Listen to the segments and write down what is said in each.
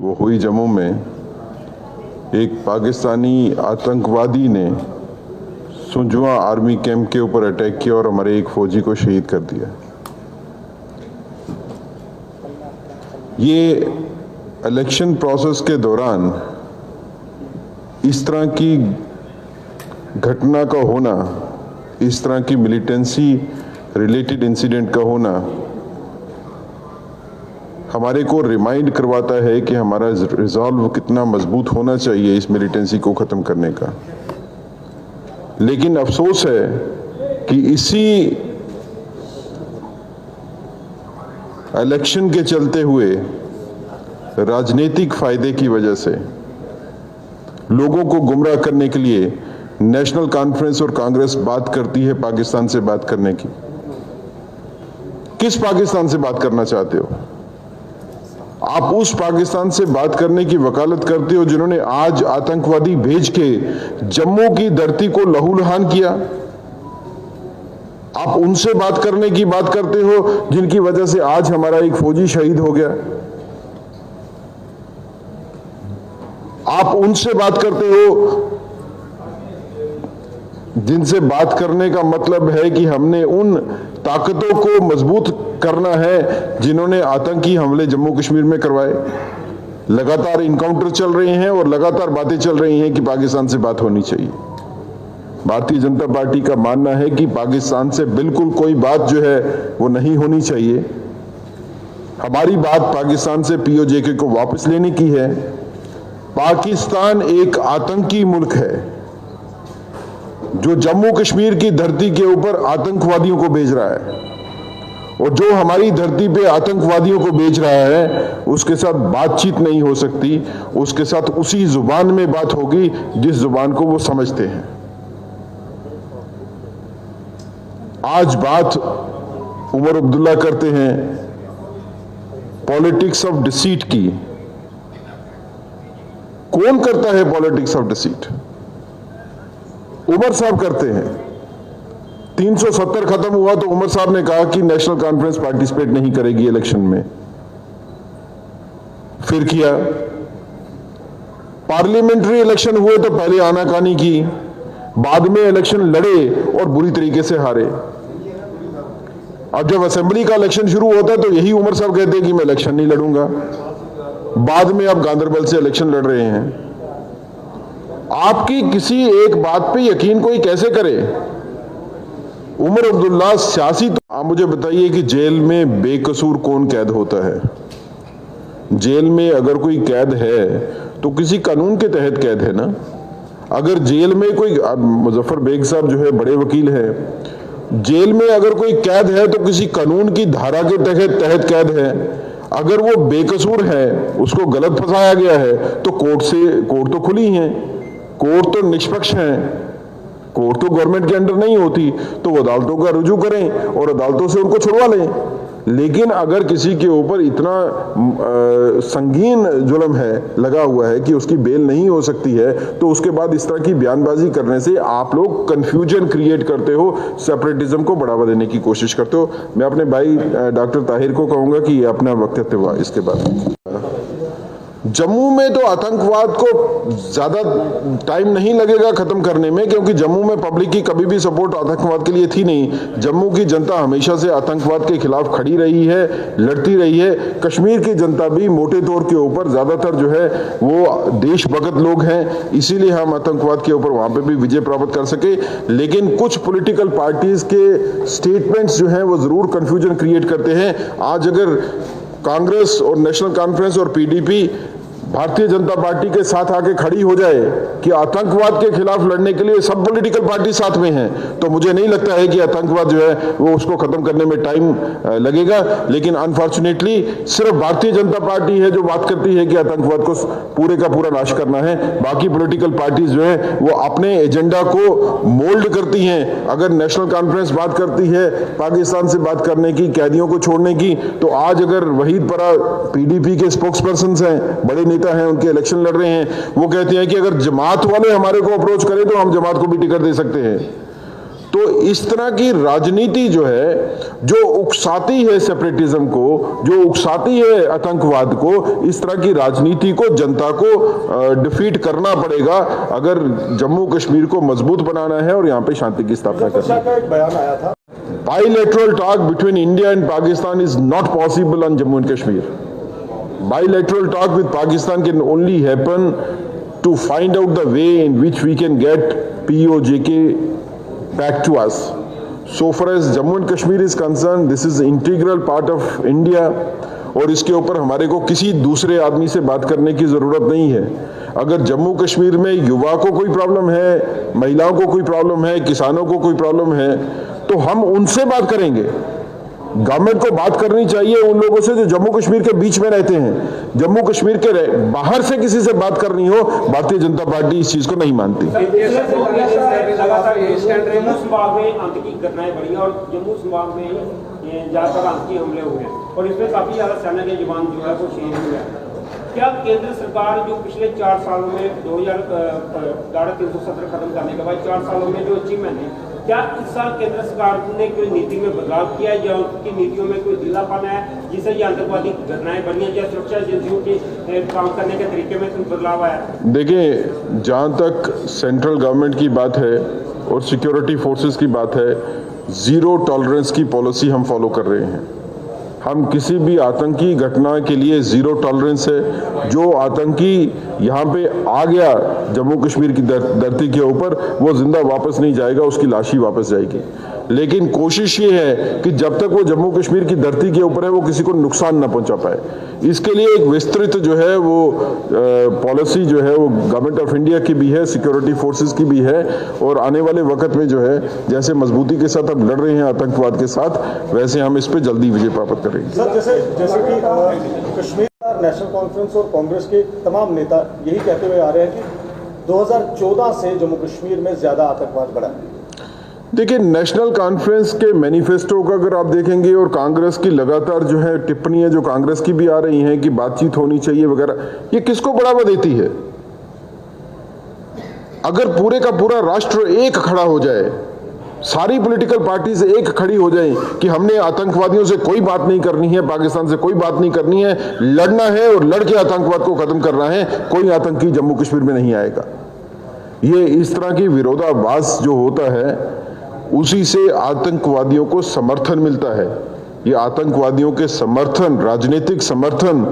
वो हुई जम्मू में। एक पाकिस्तानी आतंकवादी ने सुंजवा आर्मी कैंप के ऊपर अटैक किया और हमारे एक फौजी को शहीद कर दिया। ये इलेक्शन प्रोसेस के दौरान इस तरह की घटना का होना, इस तरह की मिलिटेंसी रिलेटेड इंसिडेंट का होना हमारे को रिमाइंड करवाता है कि हमारा रिजॉल्व कितना मजबूत होना चाहिए इस मिलिटेंसी को ख़त्म करने का। लेकिन अफसोस है कि इसी इलेक्शन के चलते हुए राजनीतिक फायदे की वजह से लोगों को गुमराह करने के लिए नेशनल कॉन्फ्रेंस और कांग्रेस बात करती है पाकिस्तान से बात करने की। किस पाकिस्तान से बात करना चाहते हो? आप उस पाकिस्तान से बात करने की वकालत करते हो जिन्होंने आज आतंकवादी भेज के जम्मू की धरती को लहूलुहान किया। आप उनसे बात करने की बात करते हो जिनकी वजह से आज हमारा एक फौजी शहीद हो गया। आप उनसे बात करते हो जिनसे बात करने का मतलब है कि हमने उन ताकतों को मजबूत करना है जिन्होंने आतंकी हमले जम्मू कश्मीर में करवाए। लगातार इनकाउंटर चल रहे हैं और लगातार बातें चल रही हैं कि पाकिस्तान से बात होनी चाहिए। भारतीय जनता पार्टी का मानना है कि पाकिस्तान से बिल्कुल कोई बात जो है वो नहीं होनी चाहिए। हमारी बात पाकिस्तान से पीओजे को वापस लेने की है। पाकिस्तान एक आतंकी मुल्क है जो जम्मू कश्मीर की धरती के ऊपर आतंकवादियों को भेज रहा है, और जो हमारी धरती पे आतंकवादियों को भेज रहा है उसके साथ बातचीत नहीं हो सकती। उसके साथ उसी जुबान में बात होगी जिस जुबान को वो समझते हैं। आज बात उमर अब्दुल्ला करते हैं पॉलिटिक्स ऑफ डिसीट की। कौन करता है पॉलिटिक्स ऑफ डिसीट? उमर साहब करते हैं। 370 खत्म हुआ तो उमर साहब ने कहा कि नेशनल कॉन्फ्रेंस पार्टिसिपेट नहीं करेगी इलेक्शन में। फिर किया। पार्लियामेंट्री इलेक्शन हुए तो पहले आनाकानी की, बाद में इलेक्शन लड़े और बुरी तरीके से हारे। अब जब असेंबली का इलेक्शन शुरू होता है तो यही उमर साहब कहते हैं कि मैं इलेक्शन नहीं लड़ूंगा। बाद में अब गांधरबल से इलेक्शन लड़ रहे हैं। आपकी किसी एक बात पे यकीन कोई कैसे करे? उमर अब्दुल्ला सियासी। तो आप मुझे बताइए कि जेल में बेकसूर कौन कैद होता है? जेल में अगर कोई कैद है तो किसी कानून के तहत कैद है ना। अगर जेल में कोई, मुजफ्फर बेग साहब जो है बड़े वकील हैं, जेल में अगर कोई कैद है तो किसी कानून की धारा के तहत कैद है। अगर वो बेकसूर है, उसको गलत फंसाया गया है तो कोर्ट तो खुली हैं, कोर्ट तो निष्पक्ष हैं, कोर्ट तो गवर्नमेंट के अंडर नहीं होती, तो वो अदालतों का रुजू करें और अदालतों से उनको छुड़वा लें। लेकिन अगर किसी के ऊपर इतना संगीन जुल्म है लगा हुआ है कि उसकी बेल नहीं हो सकती है, तो उसके बाद इस तरह की बयानबाजी करने से आप लोग कंफ्यूजन क्रिएट करते हो, सेपरेटिज्म को बढ़ावा देने की कोशिश करते हो। मैं अपने भाई डॉक्टर ताहिर को कहूंगा कि अपना वक्तव्य इसके बाद। जम्मू में तो आतंकवाद को ज्यादा टाइम नहीं लगेगा खत्म करने में, क्योंकि जम्मू में पब्लिक की कभी भी सपोर्ट आतंकवाद के लिए थी नहीं। जम्मू की जनता हमेशा से आतंकवाद के खिलाफ खड़ी रही है, लड़ती रही है। कश्मीर की जनता भी मोटे तौर के ऊपर ज्यादातर जो है वो देशभक्त लोग हैं, इसीलिए हम आतंकवाद के ऊपर वहां पे भी विजय प्राप्त कर सके। लेकिन कुछ पॉलिटिकल पार्टीज के स्टेटमेंट्स जो हैं वो जरूर कंफ्यूजन क्रिएट करते हैं। आज अगर कांग्रेस और नेशनल कॉन्फ्रेंस और पीडीपी भारतीय जनता पार्टी के साथ आके खड़ी हो जाए कि आतंकवाद के खिलाफ लड़ने के लिए सब पॉलिटिकल पार्टी साथ में हैं, तो मुझे नहीं लगता है कि आतंकवाद जो है वो उसको खत्म करने में टाइम लगेगा। लेकिन अनफॉर्चुनेटली सिर्फ भारतीय जनता पार्टी है जो बात करती है कि आतंकवाद को पूरे का पूरा नाश करना है। बाकी पॉलिटिकल पार्टीज जो है वो अपने एजेंडा को मोल्ड करती हैं। अगर नेशनल कॉन्फ्रेंस बात करती है पाकिस्तान से बात करने की, कैदियों को छोड़ने की, तो आज अगर वहीद परा पीडीपी के स्पोक्स पर्सन हैं, बड़े हैं, उनके इलेक्शन लड़ रहे हैं, वो कहते हैं कि अगर जमात वाले हमारे को अप्रोच करें तो हम जमात को भी टिकट दे सकते हैं। तो इस तरह की राजनीति जो है, जो उकसाती है सेपरेटिज्म को, जो उकसाती है आतंकवाद को, इस तरह की राजनीति को जनता को डिफीट करना पड़ेगा अगर जम्मू कश्मीर को मजबूत बनाना है और यहाँ पे शांति की स्थापना करनी है। एक बयान आया था, bilateral talk between India and Pakistan is not possible on Jammu and Kashmir. Bilateral talk with Pakistan can only happen to find out the way in which we can get POJK back to us. So far as Jammu and Kashmir is concerned, this is an integral part of India और इसके ऊपर हमारे को किसी दूसरे आदमी से बात करने की ज़रूरत नहीं है। अगर जम्मू कश्मीर में युवा को कोई प्रॉब्लम है, महिलाओं को कोई प्रॉब्लम है, किसानों को कोई प्रॉब्लम है, तो हम उनसे बात करेंगे। गवर्नमेंट को बात करनी चाहिए उन लोगों से जो जम्मू कश्मीर के बीच में रहते हैं। जम्मू कश्मीर के बाहर से किसी से बात करनी हो, भारतीय जनता पार्टी इस चीज को नहीं मानती। जम्मू संभाग में आतंकी घटनाएं बढ़ी और जम्मू संभाग में ज्यादातर आतंकी हमले हुए हैं और इसमें काफी ज्यादा सेना के जवान जो है वो शहीद हुए हैं। क्या केंद्र सरकार जो पिछले 4 सालों में 370 खत्म करने के बाद 4 सालों में जो अचीवमेंट है, क्या इस साल केंद्र सरकार ने कोई नीति में बदलाव किया है या उनकी नीतियों में कोई ढीलापन है जिससे ये आतंकवादी घटनाएं बढ़ी हैं या सुरक्षा एजेंसियों के काम करने के तरीके में कोई बदलाव आया? देखिए, जहाँ तक सेंट्रल गवर्नमेंट की बात है और सिक्योरिटी फोर्सेस की बात है, जीरो टॉलरेंस की पॉलिसी हम फॉलो कर रहे हैं। हम किसी भी आतंकी घटना के लिए जीरो टॉलरेंस है। जो आतंकी यहाँ पे आ गया जम्मू कश्मीर की धरती के ऊपर, वो जिंदा वापस नहीं जाएगा, उसकी लाश ही वापस जाएगी। लेकिन कोशिश ये है कि जब तक वो जम्मू कश्मीर की धरती के ऊपर है, वो किसी को नुकसान ना पहुंचा पाए। इसके लिए एक विस्तृत जो है वो पॉलिसी जो है वो गवर्नमेंट ऑफ इंडिया की भी है, सिक्योरिटी फोर्सेस की भी है और आने वाले वक्त में जो है जैसे मजबूती के साथ हम लड़ रहे हैं आतंकवाद के साथ, वैसे हम इस पे जल्दी विजय प्राप्त करेंगे। सर, जैसे कि कश्मीर नेशनल कॉन्फ्रेंस और कांग्रेस के तमाम नेता यही कहते हुए आ रहे हैं कि 2014 से जम्मू कश्मीर में ज्यादा आतंकवाद बढ़ा है। देखिए, नेशनल कॉन्फ्रेंस के मैनिफेस्टो का अगर आप देखेंगे और कांग्रेस की लगातार जो है टिप्पणियां जो कांग्रेस की भी आ रही हैं कि बातचीत होनी चाहिए वगैरह, ये किसको बढ़ावा देती है? अगर पूरे का पूरा राष्ट्र एक खड़ा हो जाए, सारी पॉलिटिकल पार्टीज एक खड़ी हो जाए कि हमने आतंकवादियों से कोई बात नहीं करनी है, पाकिस्तान से कोई बात नहीं करनी है, लड़ना है और लड़के आतंकवाद को खत्म करना है, कोई आतंकी जम्मू कश्मीर में नहीं आएगा। ये इस तरह की विरोधाभास जो होता है, उसी से आतंकवादियों को समर्थन मिलता है। ये आतंकवादियों के समर्थन, राजनीतिक समर्थन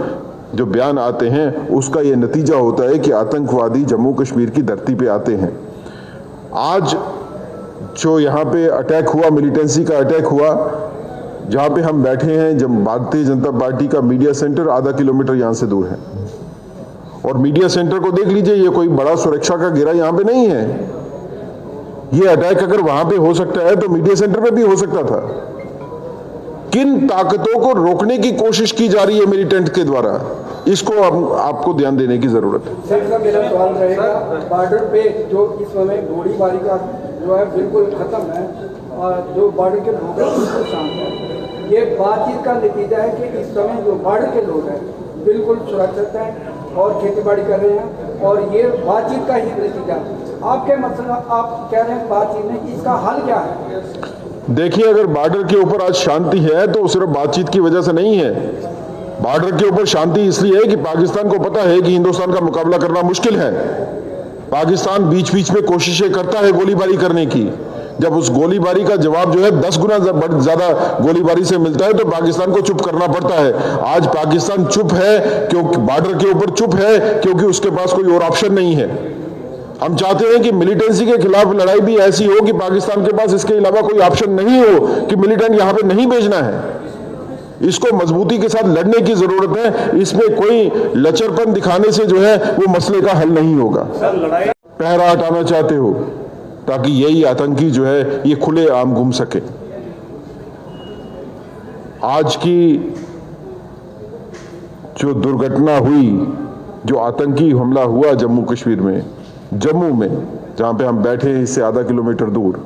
जो बयान आते हैं, उसका ये नतीजा होता है कि आतंकवादी जम्मू कश्मीर की धरती पे आते हैं। आज जो यहाँ पे अटैक हुआ, मिलिटेंसी का अटैक हुआ, जहाँ पे हम बैठे हैं, जब भारतीय जनता पार्टी का मीडिया सेंटर आधा किलोमीटर यहाँ से दूर है और मीडिया सेंटर को देख लीजिए, ये कोई बड़ा सुरक्षा का घेरा यहाँ पे नहीं है। ये अटैक अगर वहां पे हो सकता है तो मीडिया सेंटर पे भी हो सकता था। किन ताकतों को रोकने की कोशिश की जा रही है मिलिटेंट के द्वारा, इसको आपको ध्यान देने की जरूरत है। सर, मेरा सवाल रहेगा, बॉर्डर पे जो इस समय गोलीबारी का जो है बिल्कुल खत्म है और जो बॉर्डर के लोग हैं बिल्कुल शांत है। ये बातचीत का नतीजा है कि इस समय जो बॉर्डर के लोग हैं बिल्कुल सुरक्षित हैं और खेती बाड़ी कर रहे हैं और ये बातचीत का ही नतीजा। आपके मतलब आप कह रहे हैं बातचीत नहीं, इसका हल क्या है? देखिए, अगर बॉर्डर के ऊपर आज शांति है तो सिर्फ बातचीत की वजह से नहीं है। बॉर्डर के ऊपर शांति इसलिए है कि पाकिस्तान को पता है कि हिंदुस्तान का मुकाबला करना मुश्किल है। पाकिस्तान बीच बीच में कोशिशें करता है गोलीबारी करने की। जब उस गोलीबारी का जवाब जो है 10 गुना ज्यादा गोलीबारी से मिलता है तो पाकिस्तान को चुप करना पड़ता है। आज पाकिस्तान चुप है क्योंकि बॉर्डर के ऊपर चुप है, क्योंकि उसके पास कोई और ऑप्शन नहीं है। हम चाहते हैं कि मिलिटेंसी के खिलाफ लड़ाई भी ऐसी हो कि पाकिस्तान के पास इसके अलावा कोई ऑप्शन नहीं हो कि मिलिटेंट यहां पे नहीं भेजना है। इसको मजबूती के साथ लड़ने की जरूरत है। इसमें कोई लचरपन दिखाने से जो है वो मसले का हल नहीं होगा। पहरा हटाना चाहते हो ताकि यही आतंकी जो है ये खुले आम घूम सके। आज की जो दुर्घटना हुई, जो आतंकी हमला हुआ जम्मू कश्मीर में, जम्मू में जहां पे हम बैठे हैं इससे आधा किलोमीटर दूर,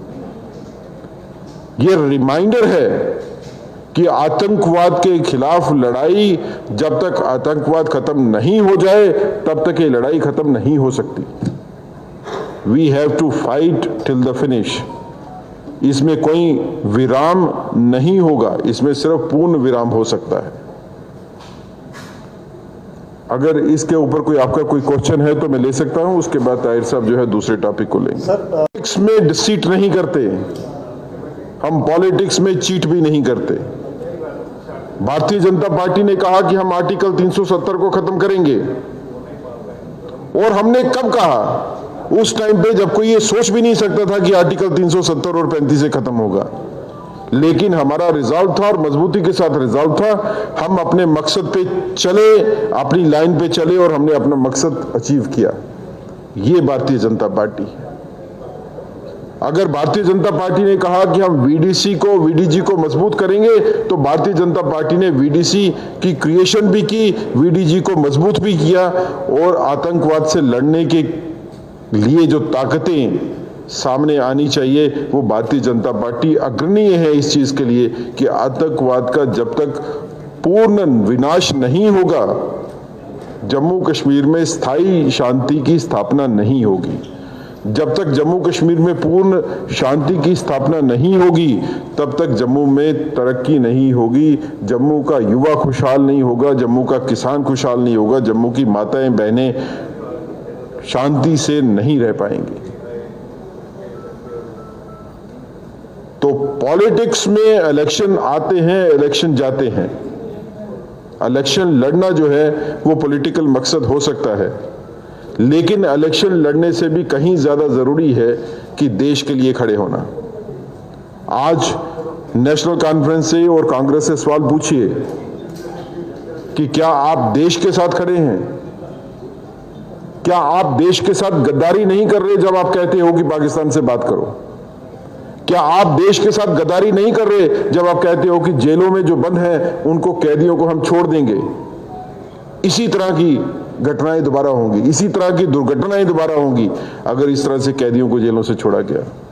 ये रिमाइंडर है कि आतंकवाद के खिलाफ लड़ाई, जब तक आतंकवाद खत्म नहीं हो जाए तब तक ये लड़ाई खत्म नहीं हो सकती। We have to fight till the finish. इसमें कोई विराम नहीं होगा, इसमें सिर्फ पूर्ण विराम हो सकता है। अगर इसके ऊपर कोई आपका कोई क्वेश्चन है तो मैं ले सकता हूं, उसके बाद ताहिर साहब जो है दूसरे टॉपिक को लेंगे। पॉलिटिक्स में डिसीट नहीं करते हम, पॉलिटिक्स में चीट भी नहीं करते। भारतीय जनता पार्टी ने कहा कि हम आर्टिकल 370 को खत्म करेंगे, और हमने कब कहा? उस टाइम पे जब कोई ये सोच भी नहीं सकता था कि आर्टिकल 370 और 35 से खत्म होगा। लेकिन हमारा रिजॉल्व था और मजबूती के साथ रिजॉल्व था, हम अपने मकसद पे चले, अपनी लाइन पे चले और हमने अपना मकसद अचीव किया। ये भारतीय जनता पार्टी है। अगर भारतीय जनता पार्टी ने कहा कि हम वीडीजी को मजबूत करेंगे, तो भारतीय जनता पार्टी ने वीडीसी की क्रिएशन भी की, वीडीजी को मजबूत भी किया, और आतंकवाद से लड़ने के लिए जो ताकतें सामने आनी चाहिए वो भारतीय जनता पार्टी अग्रणीय है इस चीज के लिए कि आतंकवाद का जब तक पूर्ण विनाश नहीं होगा, जम्मू कश्मीर में स्थायी शांति की स्थापना नहीं होगी। जब तक जम्मू कश्मीर में पूर्ण शांति की स्थापना नहीं होगी, तब तक जम्मू में तरक्की नहीं होगी, जम्मू का युवा खुशहाल नहीं होगा, जम्मू का किसान खुशहाल नहीं होगा, जम्मू की माताएं बहनें शांति से नहीं रह पाएंगी। तो पॉलिटिक्स में इलेक्शन आते हैं, इलेक्शन जाते हैं। इलेक्शन लड़ना जो है वो पॉलिटिकल मकसद हो सकता है, लेकिन इलेक्शन लड़ने से भी कहीं ज्यादा जरूरी है कि देश के लिए खड़े होना। आज नेशनल कॉन्फ्रेंस से और कांग्रेस से सवाल पूछिए कि क्या आप देश के साथ खड़े हैं? क्या आप देश के साथ गद्दारी नहीं कर रहे जब आप कहते हो कि पाकिस्तान से बात करो? क्या आप देश के साथ गद्दारी नहीं कर रहे जब आप कहते हो कि जेलों में जो बंद हैं उनको, कैदियों को हम छोड़ देंगे? इसी तरह की घटनाएं दोबारा होंगी, इसी तरह की दुर्घटनाएं दोबारा होंगी अगर इस तरह से कैदियों को जेलों से छोड़ा गया।